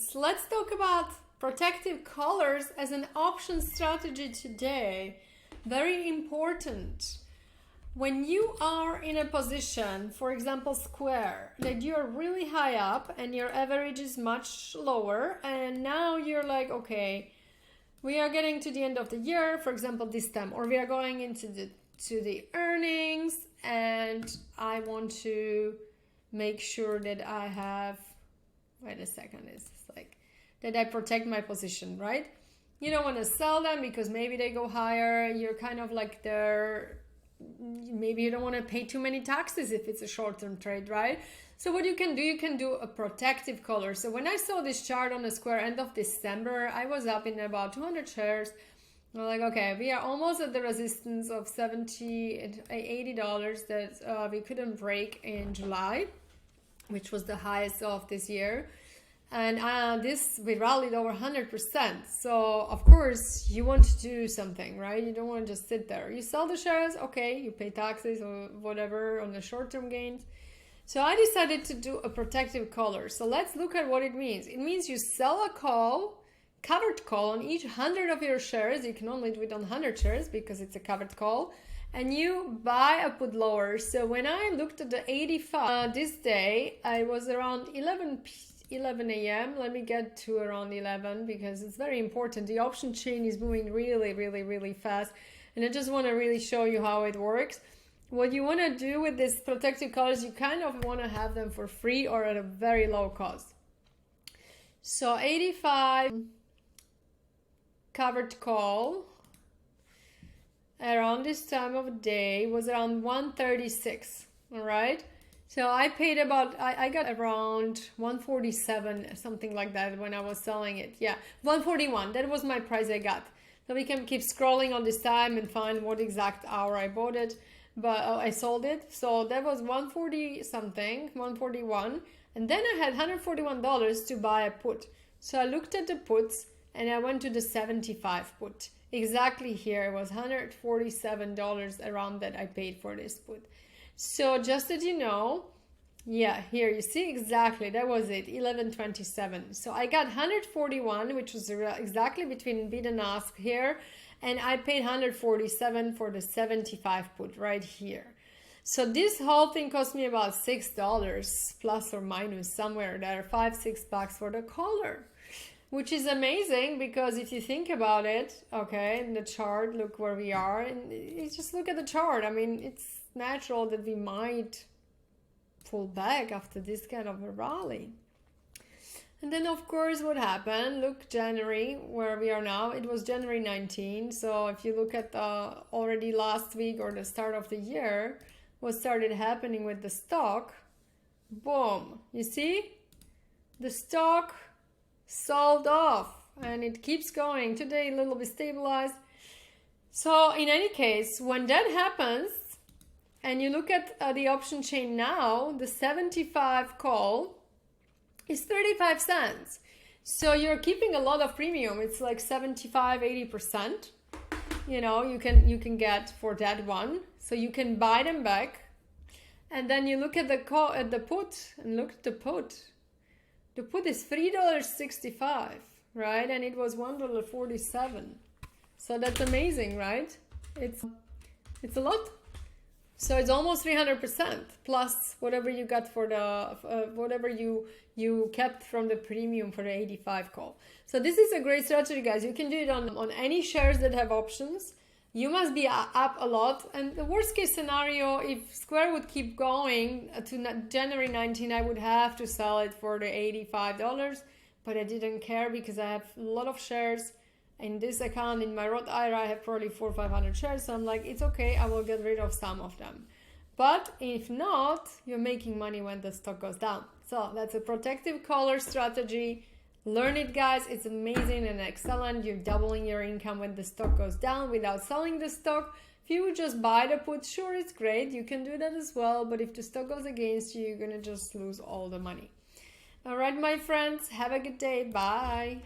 friends, let's talk about protective colors as an option strategy today. Very important. When you are in a position, for example, square, that you're really high up and your average is much lower, and now you're like, okay, we are getting to the end of the year, for example, this time, or we are going into the earnings, and I want to make sure that I have, wait a second, it's like that I protect my position, right? You don't want to sell them because maybe they go higher. You're kind of like maybe you don't want to pay too many taxes if it's a short-term trade, right? So what you can do a protective color. So when I saw this chart on the square end of December, I was up in about 200 shares. I'm like, okay, we are almost at the resistance of $70, $80 that we couldn't break in July, which was the highest of this year. And we rallied over 100%. So of course you want to do something, right? You don't want to just sit there. You sell the shares, okay, you pay taxes or whatever on the short-term gains. So I decided to do a protective color. So let's look at what it means. It means you sell a call, covered call on each 100 of your shares. You can only do it on 100 shares because it's a covered call. And you buy a put lower. So when I looked at the 85 this day, I was around 11 a.m. Let me get to around 11 because it's very important. The option chain is moving really, really, really fast. And I just want to really show you how it works. What you want to do with these protective colors, you kind of want to have them for free or at a very low cost. So 85 covered call around this time of day was around 136, all right? So I paid I got around 147, something like that when I was selling it. Yeah, 141, that was my price I got. So we can keep scrolling on this time and find what exact hour I bought it, but I sold it. So that was 140 something, 141. And then I had $141 to buy a put. So I looked at the puts and I went to the 75 put. Exactly here, it was $147 around that I paid for this put. So just that you know, yeah, here you see exactly, that was it, 11.27. So I got 141, which was exactly between bid and ask here, and I paid 147 for the 75 put right here. So this whole thing cost me about $6 plus or minus somewhere there, $5-6 for the color, which is amazing because if you think about it, okay, in the chart, look where we are, and you just look at the chart. I mean, it's natural that we might pull back after this kind of a rally. And then of course what happened, look, January, where we are now, it was January 19. So if you look at already last week or the start of the year, what started happening with the stock, boom, you see, the stock sold off and it keeps going. Today a little bit stabilized. So in any case, when that happens, and you look at the option chain now, the 75 call is 35 cents. So you're keeping a lot of premium. It's like 75-80%. You know, you can get for that one. So you can buy them back. And then you look at the put and look at the put. The put is $3.65, right? And it was $1.47. So that's amazing, right? It's a lot. So it's almost 300% plus whatever you got for the whatever you kept from the premium for the 85 call. So this is a great strategy, guys. You can do it on any shares that have options. You must be up a lot. And the worst case scenario, if Square would keep going to January 19, I would have to sell it for the $85. But I didn't care because I have a lot of shares. In this account, in my Roth IRA, I have probably 400 or 500 shares. So I'm like, it's okay. I will get rid of some of them. But if not, you're making money when the stock goes down. So that's a protective color strategy. Learn it, guys. It's amazing and excellent. You're doubling your income when the stock goes down without selling the stock. If you would just buy the put, sure, it's great. You can do that as well. But if the stock goes against you, you're going to just lose all the money. All right, my friends. Have a good day. Bye.